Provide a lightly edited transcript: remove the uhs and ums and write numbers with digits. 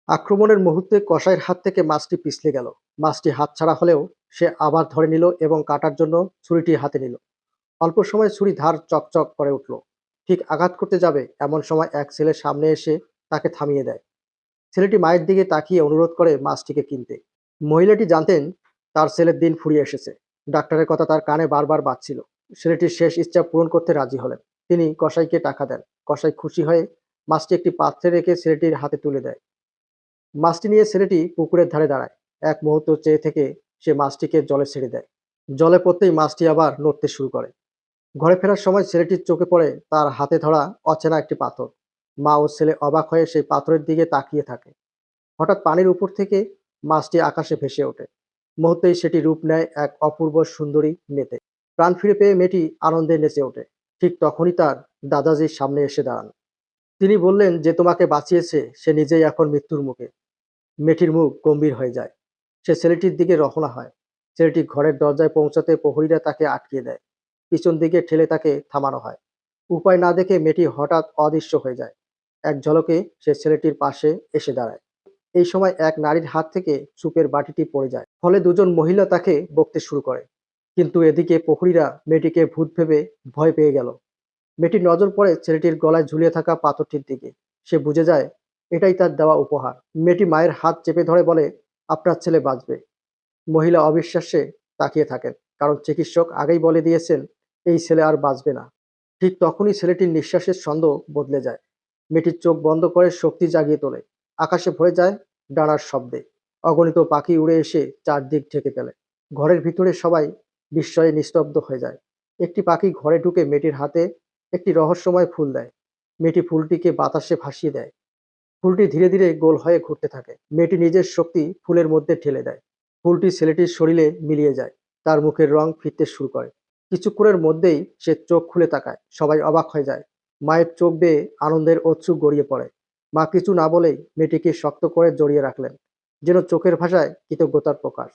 আক্রমণের মুহূর্তে কসাইয়ের হাত থেকে মাছটি পিছলে গেল। মাছটি হাতছাড়া হলেও সে আবার ধরে নিল এবং কাটার জন্য ছুরিটি হাতে নিল। অল্প সময় ছুরি ধার চকচক করে উঠল। ঠিক আঘাত করতে যাবে এমন সময় এক ছেলে সামনে এসে তাকে থামিয়ে দেয়। ছেলেটি মায়ের দিকে তাকিয়ে অনুরোধ করে মাছটিকে কিনতে। মহিলাটি জানতেন তার ছেলের দিন ফুরিয়ে এসেছে। ডাক্তারের কথা তার কানে বারবার বাজছিল। ছেলেটির শেষ ইচ্ছা পূরণ করতে রাজি হলেন। তিনি কসাইকে টাকা দেন। কসাই খুশি হয়ে মাছটি একটি পাত্রে রেখে ছেলেটির হাতে তুলে দেয়। মাছটি নিয়ে ছেলেটি পুকুরের ধারে দাঁড়ায়। এক মুহূর্ত চেয়ে থেকে সে মাছটিকে জলে ছেড়ে দেয়। জলে পড়তেই মাছটি আবার নড়তে শুরু করে। ঘরে ফেরার সময় ছেলেটির চোখে পড়ে তার হাতে ধরা অচেনা একটি পাথর। মা ও ছেলে অবাক হয়ে সেই পাথরের দিকে তাকিয়ে থাকে। হঠাৎ পানির উপর থেকে মাছটি আকাশে ভেসে ওঠে। মুহূর্তেই সেটি রূপ নেয় এক অপূর্ব সুন্দরী মেয়েতে। প্রাণ ফিরে পেয়ে মেয়েটি আনন্দে নেচে ওঠে। ঠিক তখনই তার দাদাজির সামনে এসে দাঁড়ান। তিনি বললেন যে তোমাকে বাঁচিয়েছে সে নিজেই এখন মৃত্যুর মুখে। মেয়েটির মুখ গম্ভীর হয়ে যায়। সে ছেলেটির দিকে রওনা হয়। ছেলেটি ঘরের দরজায় পৌঁছাতে প্রহরীরা তাকে আটকিয়ে দেয়। পিছন দিকে ঠেলে তাকে থামানো হয়। উপায় না দেখে মেয়েটি হঠাৎ অদৃশ্য হয়ে যায়। এক ঝলকে সে ছেলেটির পাশে এসে দাঁড়ায়। এই সময় এক নারীর হাত থেকে সুপের বাটিটি পড়ে যায়। ফলে দুজন মহিলা তাকে বকতে শুরু করে। কিন্তু এদিকে প্রহরীরা মেয়েটিকে ভূত ভেবে ভয় পেয়ে গেল। মেয়েটির নজর পড়ে ছেলেটির গলায় ঝুলিয়ে থাকা পাথরটির দিকে। সে বুঝে যায় এটাই তার দেওয়া উপহার। মেয়েটি মায়ের হাত চেপে ধরে বলে, আপনার ছেলে বাঁচবে। মহিলা অবিশ্বাসে তাকিয়ে থাকেন, কারণ চিকিৎসক আগেই বলে দিয়েছেন এই ছেলে আর বাঁচবে না। ঠিক তখনই ছেলেটির নিঃশ্বাসের ছন্দ বদলে যায়। মেয়েটির চোখ বন্ধ করে শক্তি জাগিয়ে তোলে। আকাশে ভরে যায় ডানার শব্দে। অগণিত পাখি উড়ে এসে চারদিক ঢেকে ফেলে। ঘরের ভিতরে সবাই বিস্ময়ে নিস্তব্ধ হয়ে যায়। একটি পাখি ঘরে ঢুকে মেয়েটির হাতে একটি রহস্যময় ফুল দেয়। মেয়েটি ফুলটিকে বাতাসে ভাসিয়ে দেয়। ফুলটি ধীরে ধীরে গোল হয়ে ঘুরতে থাকে। মেয়েটি নিজের শক্তি ফুলের মধ্যে ঠেলে দেয়। ফুলটি ছেলেটির শরীরে মিলিয়ে যায়। তার মুখের রং ফিরতে শুরু করে। কিছুক্ষণের মধ্যেই সে চোখ খুলে তাকায়। সবাই অবাক হয়ে যায়। মায়ের চোখ বেয়ে আনন্দের অশ্রু গড়িয়ে পড়ে। মা কিছু না বলেই মেয়েটিকে শক্ত করে জড়িয়ে রাখলেন, যেন চোখের ভাষায় কৃতজ্ঞতার প্রকাশ।